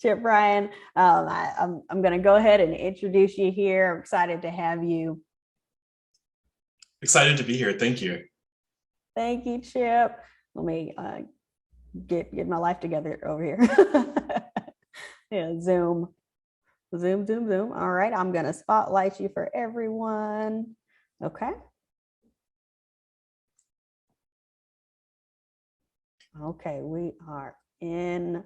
Chip, Bryan. I'm going to go ahead and introduce you here. I'm excited to have you. Excited to be here. Thank you. Thank you, Chip. Let me get my life together over here. Yeah, Zoom. All right, I'm going to spotlight you for everyone. Okay. Okay, we are in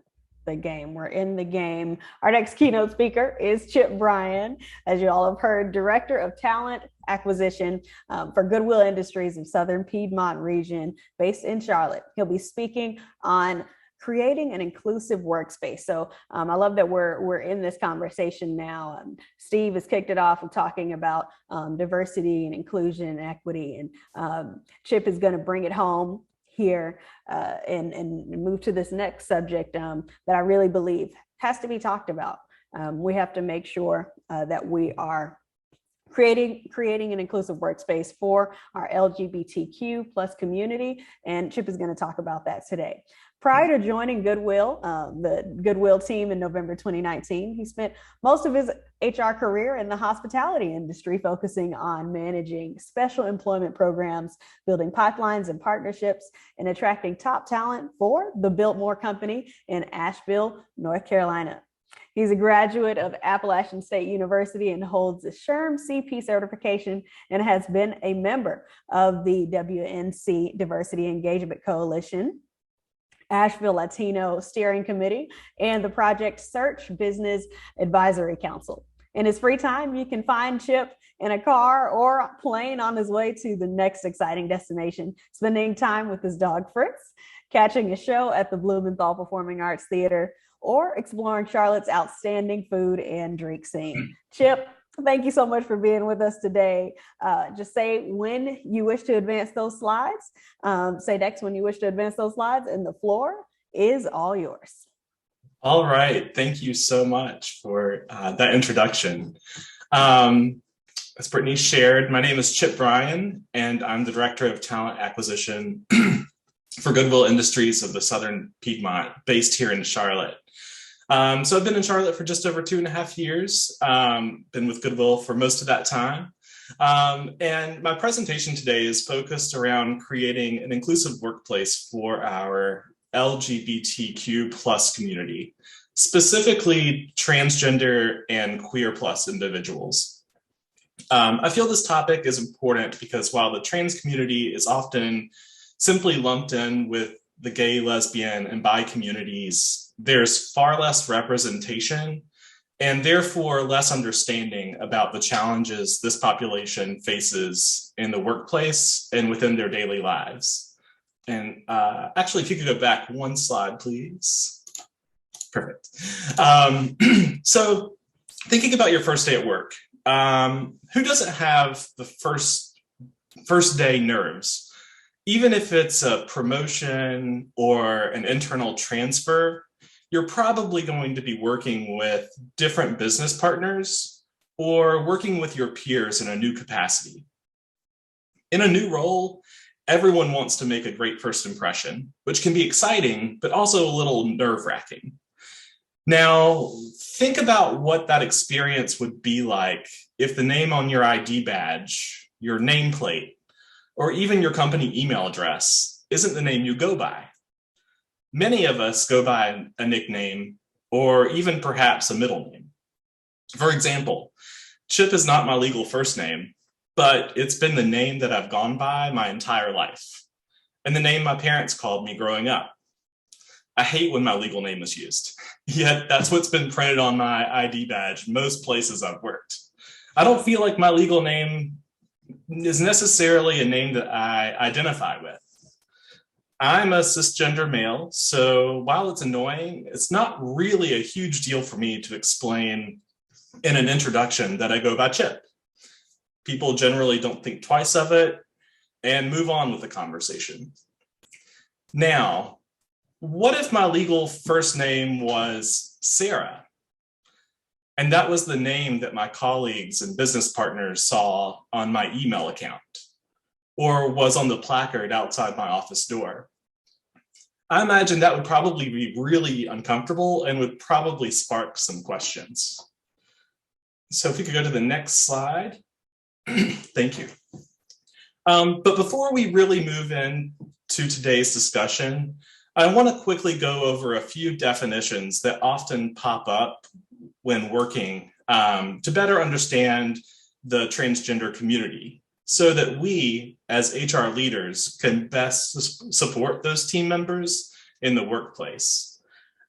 the game. We're in the game. Our next keynote speaker is Chip Bryan, as you all have heard, Director of Talent Acquisition for Goodwill Industries of Southern Piedmont region, based in Charlotte. He'll be speaking on creating an inclusive workspace. So I love that we're in this conversation now. Steve has kicked it off with talking about diversity and inclusion and equity, and Chip is going to bring it home here and move to this next subject that I really believe has to be talked about. We have to make sure that we are creating an inclusive workspace for our LGBTQ plus community, and Chip is going to talk about that today. Prior to joining Goodwill, the Goodwill team in November 2019, he spent most of his HR career in the hospitality industry, focusing on managing special employment programs, building pipelines and partnerships, and attracting top talent for the Biltmore Company in Asheville, North Carolina. He's a graduate of Appalachian State University and holds a SHRM CP certification, and has been a member of the WNC Diversity Engagement Coalition, Asheville Latino Steering Committee, and the Project Search Business Advisory Council. In his free time, you can find Chip in a car or plane on his way to the next exciting destination, spending time with his dog Fritz, catching a show at the Blumenthal Performing Arts Theater, or exploring Charlotte's outstanding food and drink scene. Chip, thank you so much for being with us today. Just say when you wish to advance those slides. Say next when you wish to advance those slides, and the floor is all yours. All right. Thank you so much for that introduction. As Brittany shared, my name is Chip Bryan, and I'm the Director of Talent Acquisition for Goodwill Industries of the Southern Piedmont, based here in Charlotte. So I've been in Charlotte for just over 2.5 years, been with Goodwill for most of that time. And my presentation today is focused around creating an inclusive workplace for our LGBTQ plus community, specifically transgender and queer plus individuals. I feel this topic is important because while the trans community is often simply lumped in with the gay, lesbian, and bi communities, there's far less representation and therefore less understanding about the challenges this population faces in the workplace and within their daily lives. And actually, if you could go back one slide, please. Perfect. So thinking about your first day at work, who doesn't have the first day nerves? Even if it's a promotion or an internal transfer, you're probably going to be working with different business partners or working with your peers in a new capacity. In a new role, everyone wants to make a great first impression, which can be exciting, but also a little nerve-wracking. Now, think about what that experience would be like if the name on your ID badge, your nameplate, or even your company email address isn't the name you go by. Many of us go by a nickname or even perhaps a middle name. For example, Chip is not my legal first name, but it's been the name that I've gone by my entire life, and the name my parents called me growing up. I hate when my legal name is used, yet that's what's been printed on my ID badge most places I've worked. I don't feel like my legal name is necessarily a name that I identify with. I'm a cisgender male, so while it's annoying, it's not really a huge deal for me to explain in an introduction that I go by Chip. People generally don't think twice of it and move on with the conversation. Now, what if my legal first name was Sarah? And that was the name that my colleagues and business partners saw on my email account, or was on the placard outside my office door. I imagine that would probably be really uncomfortable and would probably spark some questions. So if we could go to the next slide. Thank you. But before we really move into today's discussion, I want to quickly go over a few definitions that often pop up when working to better understand the transgender community, so that we as HR leaders can best support those team members in the workplace.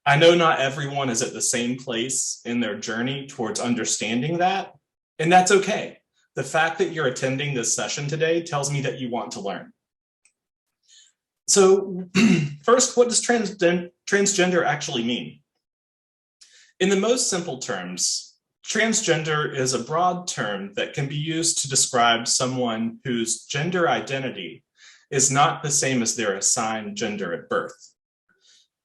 I know not everyone is at the same place in their journey towards understanding that, and that's okay. The fact that you're attending this session today tells me that you want to learn. So first, what does transgender actually mean? In the most simple terms, transgender is a broad term that can be used to describe someone whose gender identity is not the same as their assigned gender at birth.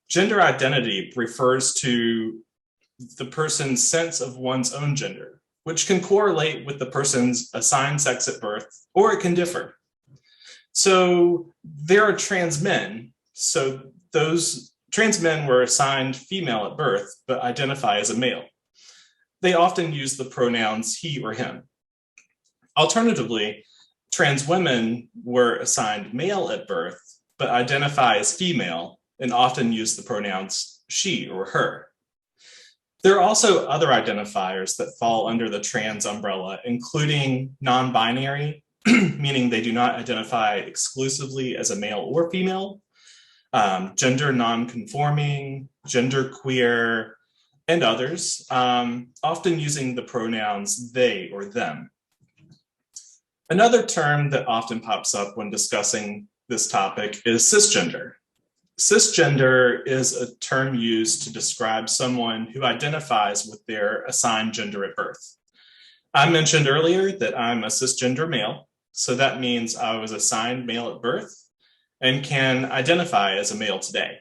Gender identity refers to the person's sense of one's own gender, which can correlate with the person's assigned sex at birth, or it can differ. So there are trans men. So those trans men were assigned female at birth, but identify as a male. They often use the pronouns he or him. Alternatively, trans women were assigned male at birth, but identify as female and often use the pronouns she or her. There are also other identifiers that fall under the trans umbrella, including non-binary, meaning they do not identify exclusively as a male or female, gender non-conforming, gender queer, and others, often using the pronouns they or them. Another term that often pops up when discussing this topic is cisgender. Cisgender is a term used to describe someone who identifies with their assigned gender at birth. I mentioned earlier that I'm a cisgender male, so that means I was assigned male at birth and can identify as a male today.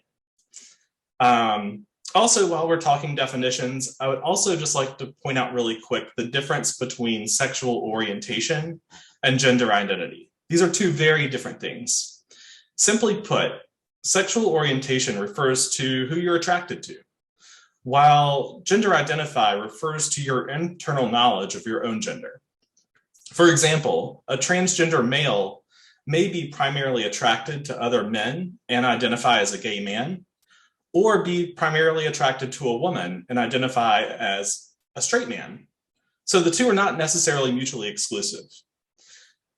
Also, while we're talking definitions, I would also just like to point out really quick the difference between sexual orientation and gender identity. These are two very different things. Simply put, sexual orientation refers to who you're attracted to, while gender identify refers to your internal knowledge of your own gender. For example, a transgender male may be primarily attracted to other men and identify as a gay man, or be primarily attracted to a woman and identify as a straight man. So the two are not necessarily mutually exclusive.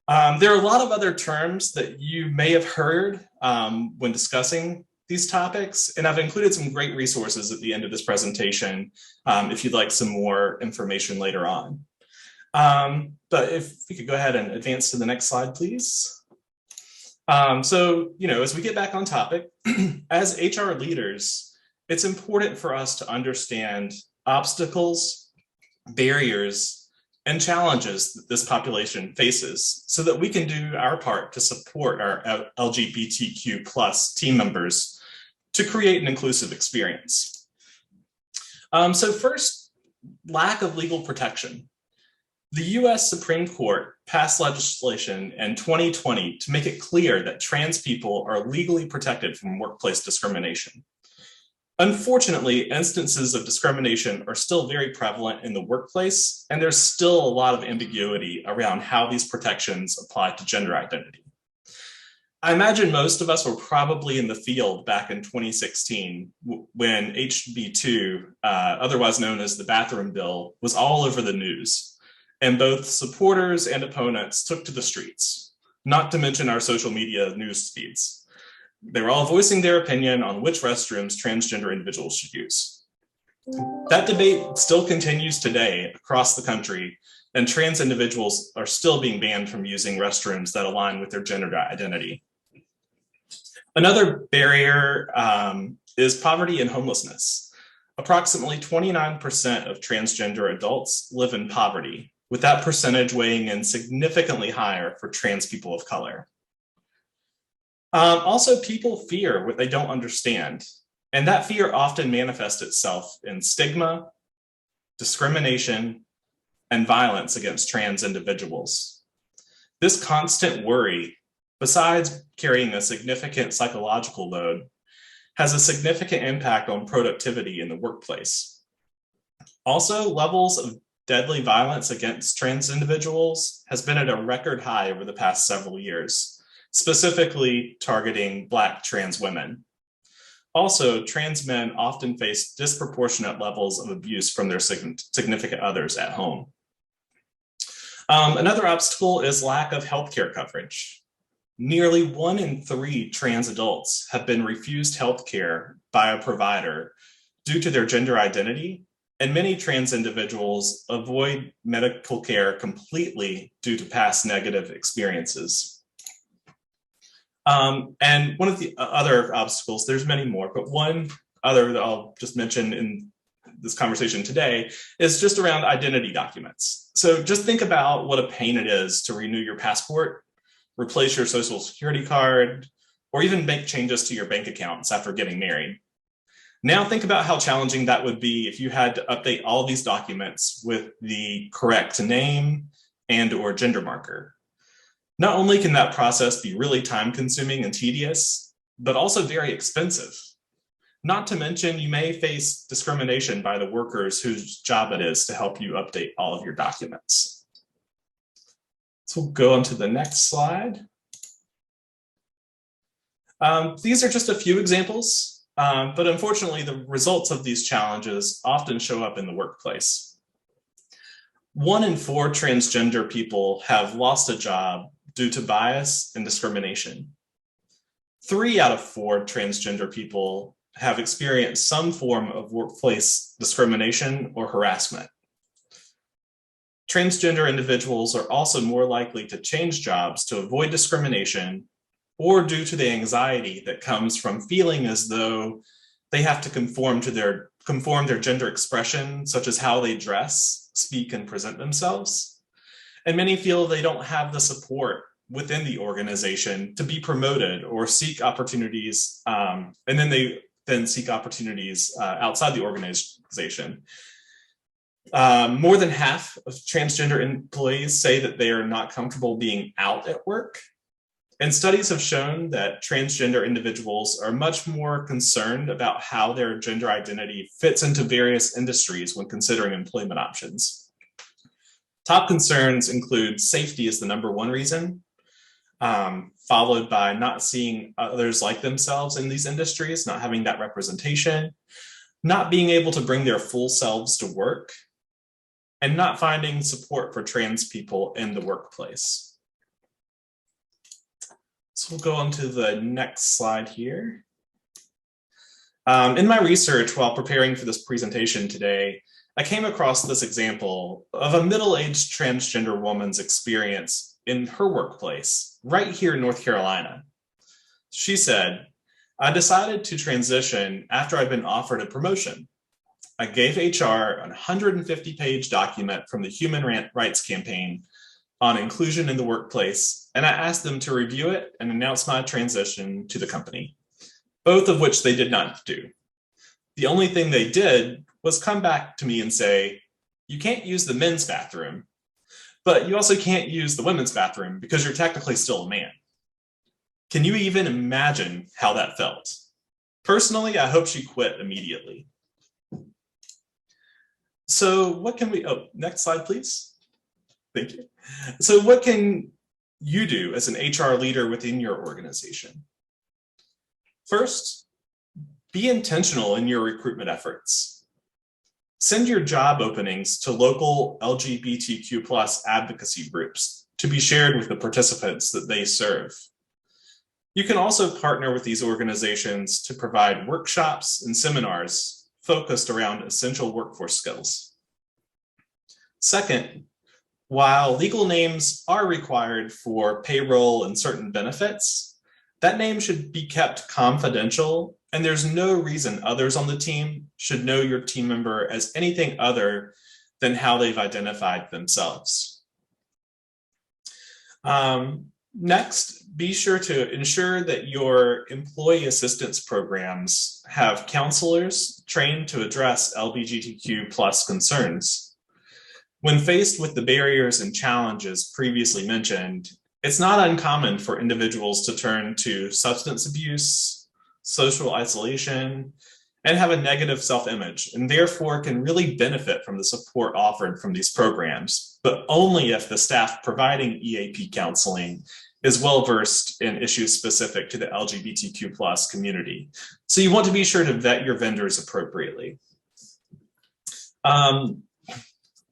There are a lot of other terms that you may have heard when discussing these topics, and I've included some great resources at the end of this presentation if you'd like some more information later on. But if we could go ahead and advance to the next slide, please. So, as we get back on topic, as HR leaders, it's important for us to understand obstacles, barriers, and challenges that this population faces so that we can do our part to support our LGBTQ plus team members to create an inclusive experience. So first, lack of legal protection. The US Supreme Court passed legislation in 2020 to make it clear that trans people are legally protected from workplace discrimination. Unfortunately, instances of discrimination are still very prevalent in the workplace, and there's still a lot of ambiguity around how these protections apply to gender identity. I imagine most of us were probably in the field back in 2016 when HB2, otherwise known as the bathroom bill, was all over the news. And both supporters and opponents took to the streets, not to mention our social media news feeds. They were all voicing their opinion on which restrooms transgender individuals should use. That debate still continues today across the country, and trans individuals are still being banned from using restrooms that align with their gender identity. Another barrier is poverty and homelessness. Approximately 29% of transgender adults live in poverty, with that percentage weighing in significantly higher for trans people of color. Also, people fear what they don't understand, and that fear often manifests itself in stigma, discrimination, and violence against trans individuals. This constant worry, besides carrying a significant psychological load, has a significant impact on productivity in the workplace. Also, levels of deadly violence against trans individuals has been at a record high over the past several years, specifically targeting Black trans women. Also, trans men often face disproportionate levels of abuse from their significant others at home. Another obstacle is lack of healthcare coverage. Nearly 1 in 3 trans adults have been refused healthcare by a provider due to their gender identity, and many trans individuals avoid medical care completely due to past negative experiences. And one of the other obstacles, there's many more, but one other that I'll just mention in this conversation today is just around identity documents. So just think about what a pain it is to renew your passport, replace your social security card, or even make changes to your bank accounts after getting married. Now think about how challenging that would be if you had to update all of these documents with the correct name and or gender marker. Not only can that process be really time consuming and tedious, but also very expensive. Not to mention, you may face discrimination by the workers whose job it is to help you update all of your documents. So we'll go on to the next slide. These are just a few examples, but unfortunately, the results of these challenges often show up in the workplace. 1 in 4 transgender people have lost a job due to bias and discrimination. 3 out of 4 transgender people have experienced some form of workplace discrimination or harassment. Transgender individuals are also more likely to change jobs to avoid discrimination or due to the anxiety that comes from feeling as though they have to conform their gender expression, such as how they dress, speak, and present themselves. And many feel they don't have the support within the organization to be promoted or seek opportunities, and then they seek opportunities outside the organization. More than half of transgender employees say that they are not comfortable being out at work. And studies have shown that transgender individuals are much more concerned about how their gender identity fits into various industries when considering employment options. Top concerns include safety as the #1 reason, followed by not seeing others like themselves in these industries, not having that representation, not being able to bring their full selves to work, and not finding support for trans people in the workplace. So we'll go on to the next slide here. In my research while preparing for this presentation today, I came across this example of a middle-aged transgender woman's experience in her workplace, right here in North Carolina. She said, "I decided to transition after I'd been offered a promotion. I gave HR a 150-page document from the Human Rights Campaign on inclusion in the workplace, and I asked them to review it and announce my transition to the company, both of which they did not do. The only thing they did was come back to me and say, 'You can't use the men's bathroom, but you also can't use the women's bathroom because you're technically still a man.' Can you even imagine how that felt? Personally, I hope she quit immediately." So what can we, next slide, please. Thank you. So what can you do as an HR leader within your organization? First, be intentional in your recruitment efforts. Send your job openings to local LGBTQ+ advocacy groups to be shared with the participants that they serve. You can also partner with these organizations to provide workshops and seminars focused around essential workforce skills. Second, while legal names are required for payroll and certain benefits, that name should be kept confidential, and there's no reason others on the team should know your team member as anything other than how they've identified themselves. Next, be sure to ensure that your employee assistance programs have counselors trained to address LGBTQ+ concerns. When faced with the barriers and challenges previously mentioned, it's not uncommon for individuals to turn to substance abuse, social isolation, and have a negative self-image, and therefore can really benefit from the support offered from these programs, but only if the staff providing EAP counseling is well-versed in issues specific to the LGBTQ plus community. So you want to be sure to vet your vendors appropriately.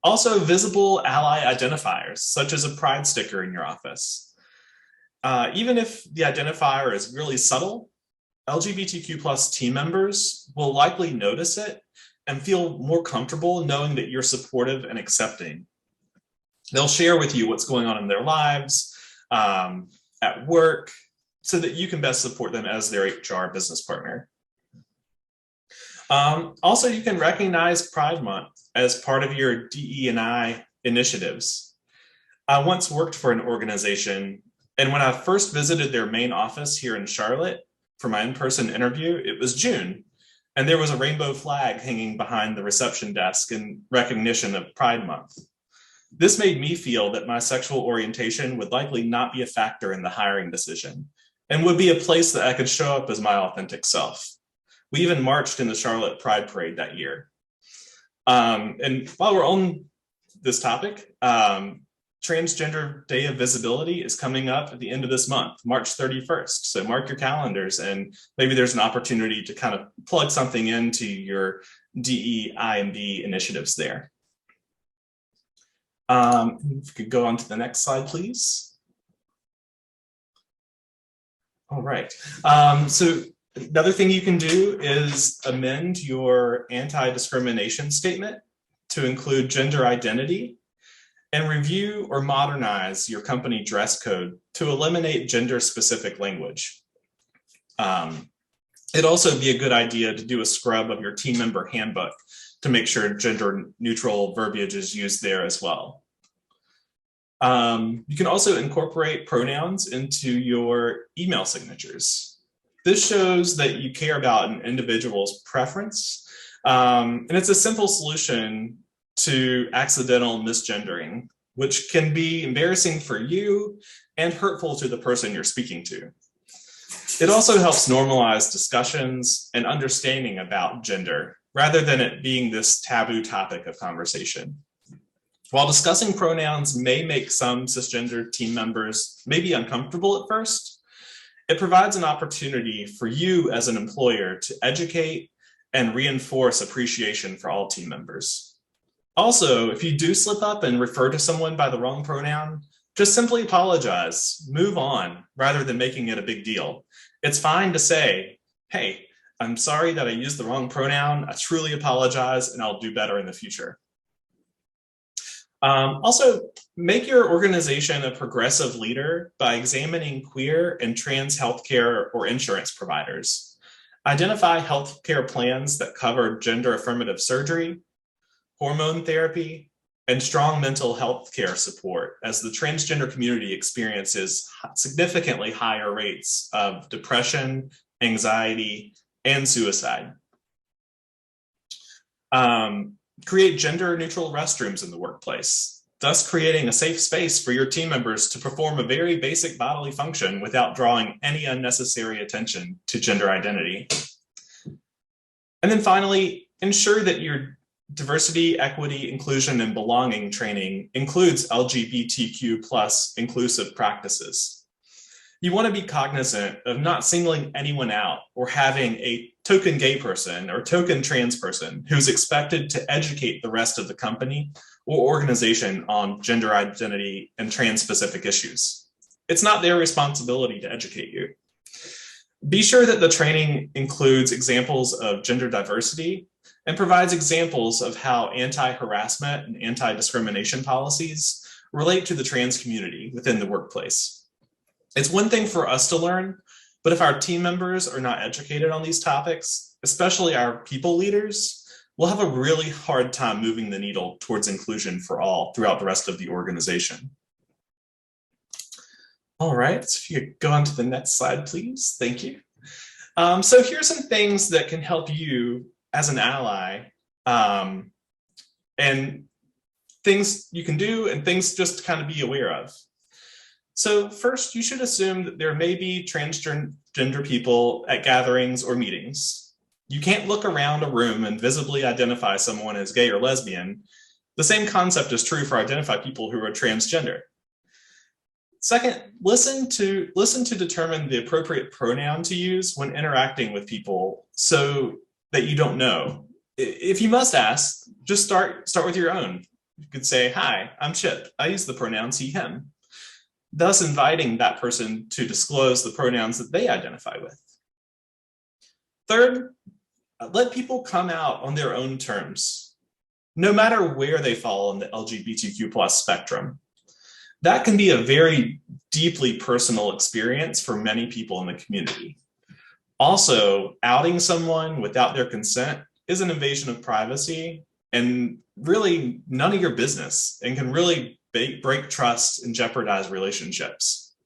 Also, visible ally identifiers, such as a pride sticker in your office. Even if the identifier is really subtle, LGBTQ plus team members will likely notice it and feel more comfortable knowing that you're supportive and accepting. They'll share with you what's going on in their lives, at work, so that you can best support them as their HR business partner. Also, you can recognize Pride Month as part of your DE&I initiatives. I once worked for an organization, and when I first visited their main office here in Charlotte for my in-person interview, it was June, and there was a rainbow flag hanging behind the reception desk in recognition of Pride Month. This made me feel that my sexual orientation would likely not be a factor in the hiring decision and would be a place that I could show up as my authentic self. We even marched in the Charlotte Pride Parade that year. And while we're on this topic, Transgender Day of Visibility is coming up at the end of this month, March 31st. So mark your calendars, and maybe there's an opportunity to kind of plug something into your DE&I initiatives there. If we could go on to the next slide, please. All right. So another thing you can do is amend your anti-discrimination statement to include gender identity, and review or modernize your company dress code to eliminate gender-specific language. It'd also be a good idea to do a scrub of your team member handbook to make sure gender-neutral verbiage is used there as well. You can also incorporate pronouns into your email signatures. This shows that you care about an individual's preference, and it's a simple solution to accidental misgendering, which can be embarrassing for you and hurtful to the person you're speaking to. It also helps normalize discussions and understanding about gender, rather than it being this taboo topic of conversation. While discussing pronouns may make some cisgender team members maybe uncomfortable at first, it provides an opportunity for you as an employer to educate and reinforce appreciation for all team members. Also, if you do slip up and refer to someone by the wrong pronoun, just simply apologize, move on, rather than making it a big deal. It's fine to say, hey, I'm sorry that I used the wrong pronoun. I truly apologize, and I'll do better in the future. Also, make your organization a progressive leader by examining queer and trans healthcare or insurance providers. Identify healthcare plans that cover gender affirmative surgery, hormone therapy, and strong mental health care support, as the transgender community experiences significantly higher rates of depression, anxiety, and suicide. Create gender-neutral restrooms in the workplace, thus creating a safe space for your team members to perform a very basic bodily function without drawing any unnecessary attention to gender identity. And then finally, ensure that your diversity, equity, inclusion, and belonging training includes LGBTQ plus inclusive practices. You want to be cognizant of not singling anyone out or having a token gay person or token trans person who's expected to educate the rest of the company or organization on gender identity and trans-specific issues. It's not their responsibility to educate you. Be sure that the training includes examples of gender diversity and provides examples of how anti-harassment and anti-discrimination policies relate to the trans community within the workplace. It's one thing for us to learn, but if our team members are not educated on these topics, especially our people leaders, we'll have a really hard time moving the needle towards inclusion for all throughout the rest of the organization. All right, so if you could go on to the next slide, please. Thank you. So here's some things that can help you as an ally, and things you can do and things just to kind of be aware of. So first, you should assume that there may be transgender transgender people at gatherings or meetings. You can't look around a room and visibly identify someone as gay or lesbian. The same concept is true for identify people who are transgender. Second, listen to determine the appropriate pronoun to use when interacting with people so that you don't know. If you must ask, just start with your own. You could say, "Hi, I'm Chip. I use the pronouns he, him," thus inviting that person to disclose the pronouns that they identify with. Third, let people come out on their own terms, no matter where they fall in the LGBTQ plus spectrum. That can be a very deeply personal experience for many people in the community. Also, outing someone without their consent is an invasion of privacy and really none of your business, and can really break trust and jeopardize relationships.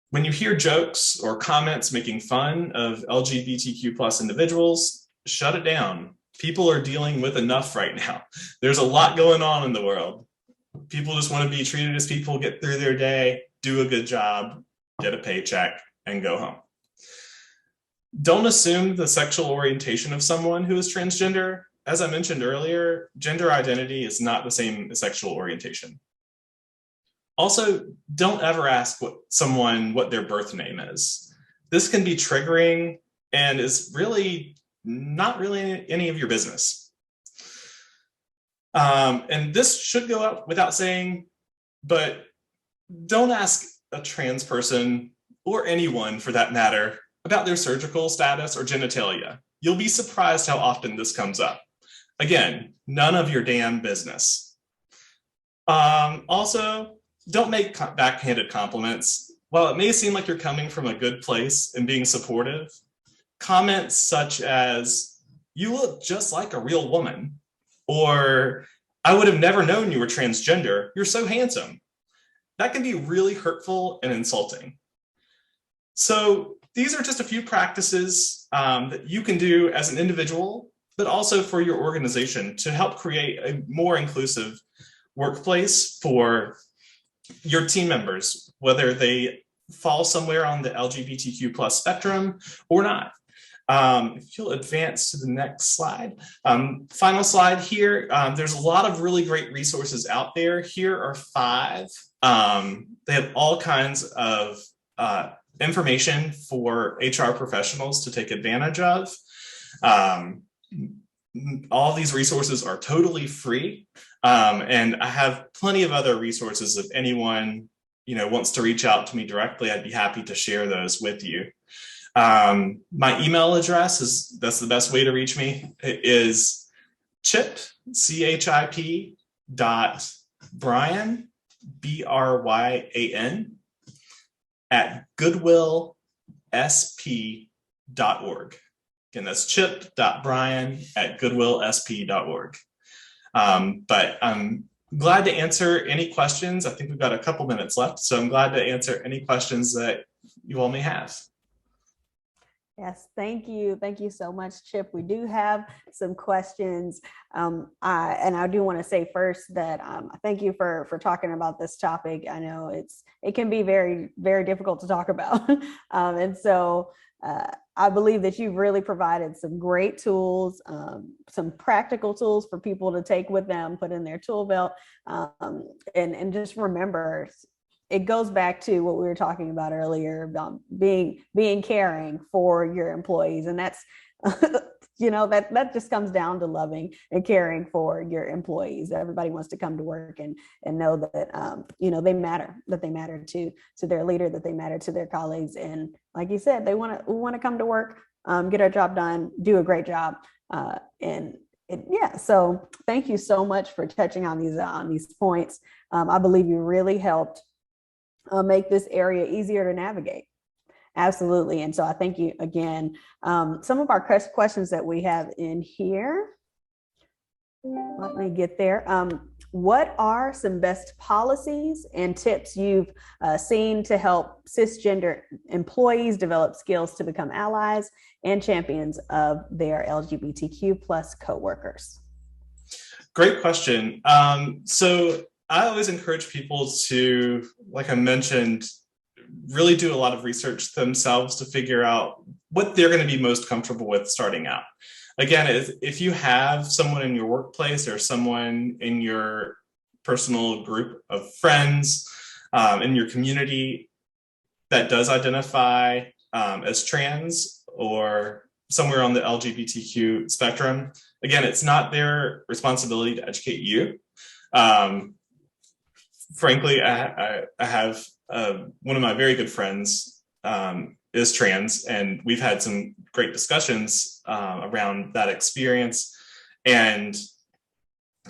When you hear jokes or comments making fun of LGBTQ plus individuals, shut it down. People are dealing with enough right now. There's a lot going on in the world. People just want to be treated as people, get through their day, do a good job, get a paycheck, and go home. Don't assume the sexual orientation of someone who is transgender. As I mentioned earlier, gender identity is not the same as sexual orientation. Also, don't ever ask someone what their birth name is. This can be triggering and is really not really any of your business. And this should go out without saying, but don't ask a trans person, or anyone for that matter, about their surgical status or genitalia. You'll be surprised how often this comes up. Again, none of your damn business. Also, don't make backhanded compliments. While it may seem like you're coming from a good place and being supportive, comments such as, "You look just like a real woman," or "I would have never known you were transgender, you're so handsome," that can be really hurtful and insulting. So these are just a few practices that you can do as an individual, but also for your organization to help create a more inclusive workplace for your team members, whether they fall somewhere on the LGBTQ plus spectrum or not. If you'll advance to the next slide. Final slide here. There's a lot of really great resources out there. Here are 5. They have all kinds of information for HR professionals to take advantage of. All these resources are totally free. And I have plenty of other resources. If anyone wants to reach out to me directly, I'd be happy to share those with you. My email address that's the best way to reach me. It is chip, CHIP .Bryan, BRYAN at goodwillsp.org. Again, that's chip.bryan at goodwillsp.org. But I'm glad to answer any questions. I think we've got a couple minutes left, so I'm glad to answer any questions that you all may have. Yes, thank you. Thank you so much, Chip. We do have some questions. I do want to say first that thank you for talking about this topic. I know it can be very, very difficult to talk about. And so I believe that you've really provided some great tools, some practical tools for people to take with them, put in their tool belt, and just remember, it goes back to what we were talking about earlier about being caring for your employees. And that's, that just comes down to loving and caring for your employees. Everybody wants to come to work and know that, they matter, that they matter to their leader, that they matter to their colleagues. And like you said, we want to come to work, get our job done, do a great job. So thank you so much for touching on these points. I believe you really helped make this area easier to navigate. Absolutely. And so I thank you again. Some of our questions that we have in here, let me get there. What are some best policies and tips you've seen to help cisgender employees develop skills to become allies and champions of their LGBTQ plus coworkers? Great question. So I always encourage people to, like I mentioned, really do a lot of research themselves to figure out what they're going to be most comfortable with starting out. Again, if you have someone in your workplace or someone in your personal group of friends in your community that does identify as trans or somewhere on the LGBTQ spectrum, again, it's not their responsibility to educate you. Frankly, I have one of my very good friends is trans, and we've had some great discussions around that experience. And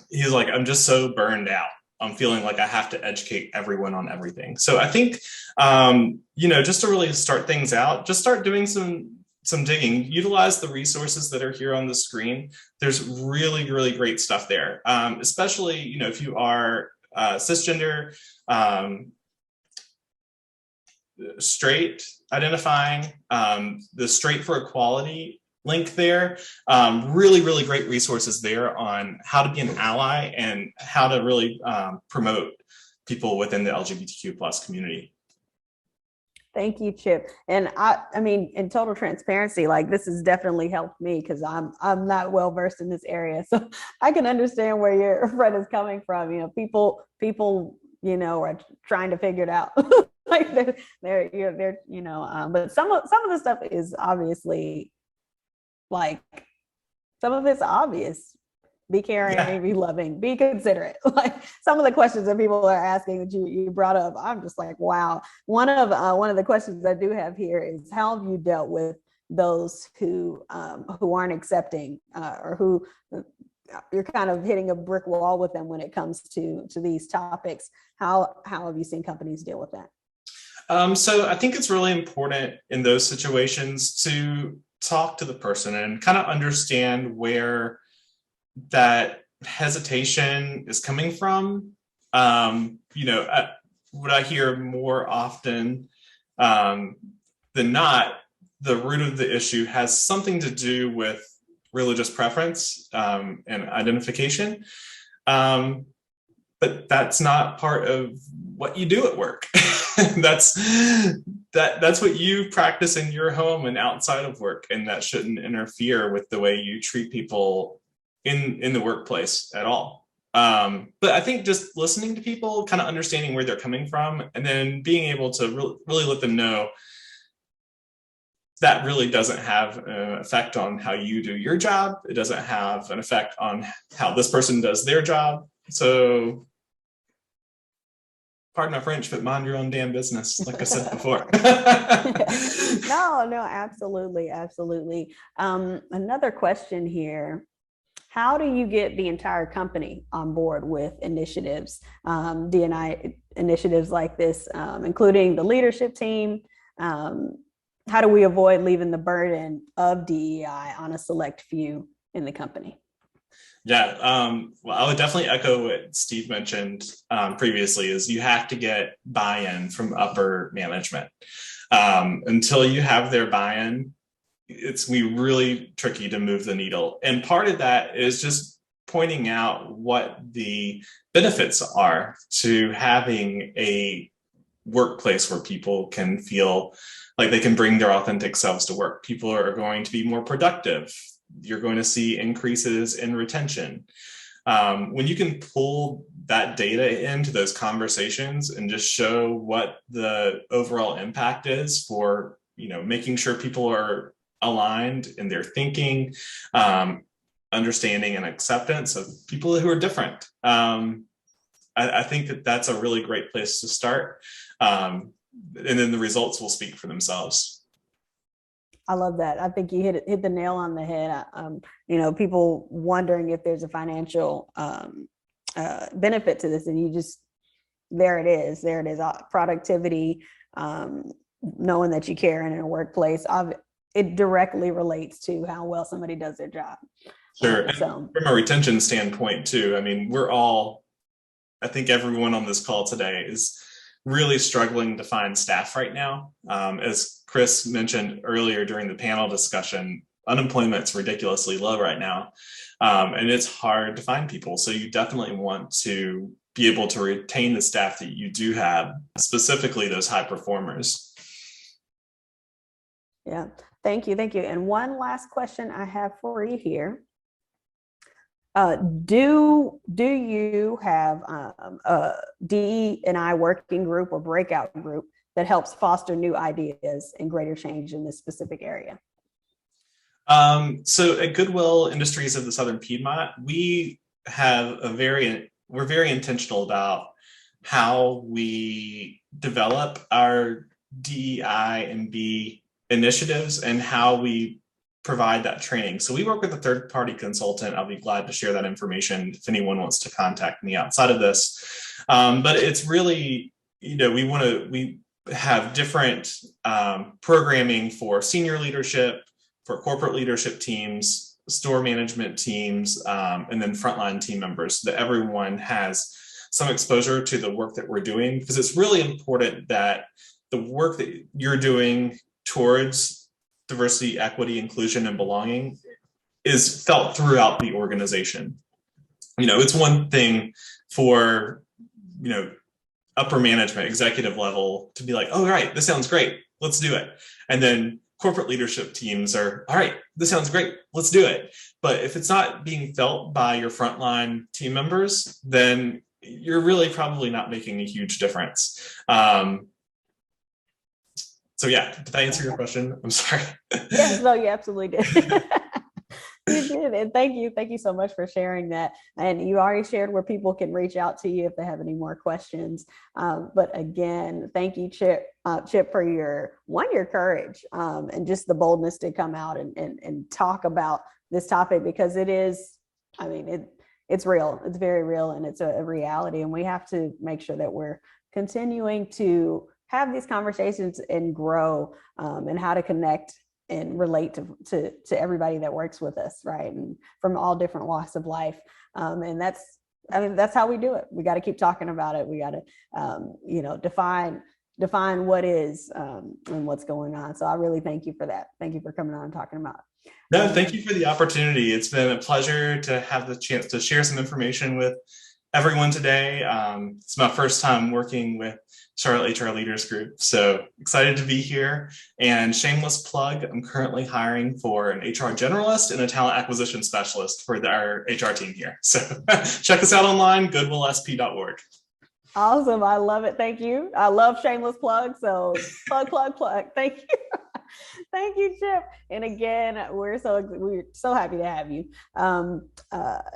he's like, I'm just so burned out. I'm feeling like I have to educate everyone on everything. So I think, just to really start things out, just start doing some digging, utilize the resources that are here on the screen. There's really, really great stuff there, especially, if you are cisgender, straight identifying, the Straight for Equality link there, really, really great resources there on how to be an ally and how to really promote people within the LGBTQ plus community. Thank you, Chip. And I mean, in total transparency, like this has definitely helped me because I'm not well versed in this area, so I can understand where your friend is coming from. People, are trying to figure it out. Like they're but some of the stuff is obviously like some of it's obvious. Be caring, be loving, be considerate. Like some of the questions that people are asking that you brought up, I'm just like, wow. One of the questions I do have here is, how have you dealt with those who aren't accepting or who you're kind of hitting a brick wall with them when it comes to these topics? How have you seen companies deal with that? So I think it's really important in those situations to talk to the person and kind of understand where that hesitation is coming from. What I hear more often than not, the root of the issue has something to do with religious preference and identification. But that's not part of what you do at work. That's what you practice in your home and outside of work, and that shouldn't interfere with the way you treat people in the workplace at all. But I think just listening to people, kind of understanding where they're coming from, and then being able to really let them know that really doesn't have an effect on how you do your job. It doesn't have an effect on how this person does their job. So, pardon my French, but mind your own damn business, like I said before. No, absolutely. Another question here. How do you get the entire company on board with initiatives, D&I initiatives like this, including the leadership team? How do we avoid leaving the burden of DEI on a select few in the company? Yeah, well, I would definitely echo what Steve mentioned previously, is you have to get buy-in from upper management. Until you have their buy-in, it's really tricky to move the needle. And part of that is just pointing out what the benefits are to having a workplace where people can feel like they can bring their authentic selves to work. People are going to be more productive. You're going to see increases in retention. When you can pull that data into those conversations and just show what the overall impact is for, making sure people are aligned in their thinking, understanding and acceptance of people who are different. I think that's a really great place to start. And then the results will speak for themselves. I love that. I think you hit the nail on the head. People wondering if there's a financial benefit to this, and there it is. Productivity, knowing that you care in a workplace. It directly relates to how well somebody does their job. Sure. From a retention standpoint too, I think everyone on this call today is really struggling to find staff right now. As Chris mentioned earlier during the panel discussion, unemployment's ridiculously low right now. And it's hard to find people. So you definitely want to be able to retain the staff that you do have, specifically those high performers. Yeah, thank you. And one last question I have for you here. Do you have a DE&I working group or breakout group that helps foster new ideas and greater change in this specific area? So at Goodwill Industries of the Southern Piedmont, we're very intentional about how we develop our DEI and B initiatives and how we provide that training. So we work with a third-party consultant. I'll be glad to share that information if anyone wants to contact me outside of this. But it's really, we have different programming for senior leadership, for corporate leadership teams, store management teams, and then frontline team members, so that everyone has some exposure to the work that we're doing, because it's really important that the work that you're doing towards diversity, equity, inclusion, and belonging is felt throughout the organization. It's one thing for, upper management, executive level to be like, oh, right, this sounds great, let's do it. And then corporate leadership teams are, all right, this sounds great, let's do it. But if it's not being felt by your frontline team members, then you're really probably not making a huge difference. So yeah, did I answer your question? I'm sorry. Yes, no, you absolutely did. You did, and thank you so much for sharing that. And you already shared where people can reach out to you if they have any more questions. But again, thank you, Chip, for your courage and just the boldness to come out and talk about this topic, because it is, it's real, it's very real, and it's a reality. And we have to make sure that we're continuing to have these conversations and grow and how to connect and relate to everybody that works with us, right? And from all different walks of life. And that's how we do it. We got to keep talking about it. We got to, define what is and what's going on. So I really thank you for that. Thank you for coming on and talking about it. No, thank you for the opportunity. It's been a pleasure to have the chance to share some information with everyone today. It's my first time working with Charlotte HR Leaders Group, so excited to be here. And shameless plug, I'm currently hiring for an HR generalist and a talent acquisition specialist for our HR team here. So check us out online, goodwillsp.org. Awesome. I love it. Thank you. I love shameless plug. So plug. Thank you. Thank you, Chip. And again, we're so happy to have you.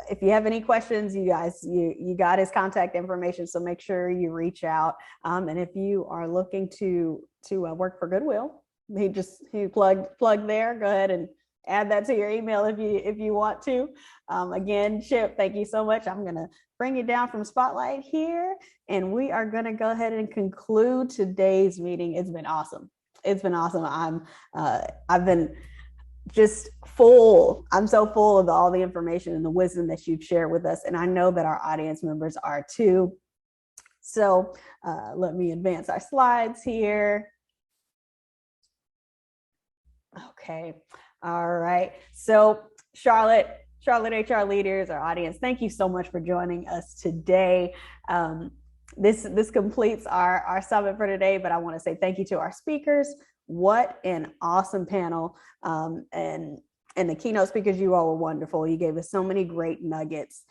If you have any questions, you guys, you got his contact information, so make sure you reach out. And if you are looking to work for Goodwill, he plugged there. Go ahead and add that to your email if you want to. Again, Chip, thank you so much. I'm gonna bring you down from Spotlight here, and we are gonna go ahead and conclude today's meeting. It's been awesome. I've been just full. I'm so full of all the information and the wisdom that you've shared with us. And I know that our audience members are too. So let me advance our slides here. Okay. All right. So Charlotte HR leaders, our audience, thank you so much for joining us today. This completes our summit for today, but I want to say thank you to our speakers. What an awesome panel. And the keynote speakers, you all were wonderful. You gave us so many great nuggets.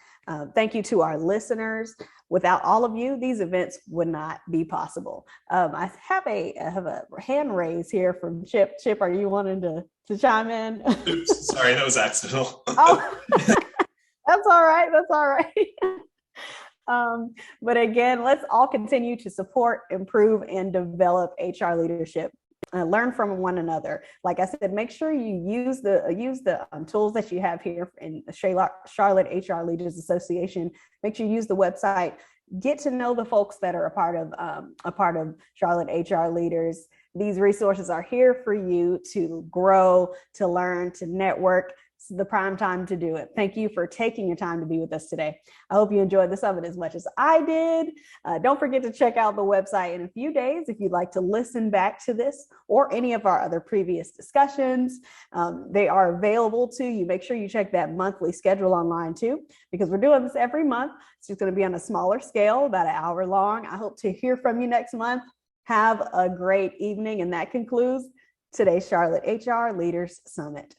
Thank you to our listeners. Without all of you, these events would not be possible. I have a hand raise here from Chip. Chip, are you wanting to chime in? Oops, sorry, that was accidental. Oh, that's all right. But again, let's all continue to support, improve, and develop HR leadership. Learn from one another. Like I said, make sure you use the tools that you have here in the Charlotte HR Leaders Association. Make sure you use the website. Get to know the folks that are a part of Charlotte HR Leaders. These resources are here for you to grow, to learn, to network. the prime time to do it. Thank you for taking your time to be with us today. I hope you enjoyed the summit as much as I did. Don't forget to check out the website in a few days if you'd like to listen back to this or any of our other previous discussions. They are available to you. Make sure you check that monthly schedule online too, because we're doing this every month. It's just going to be on a smaller scale, about an hour long. I hope to hear from you next month. Have a great evening. And that concludes today's Charlotte HR Leaders Summit.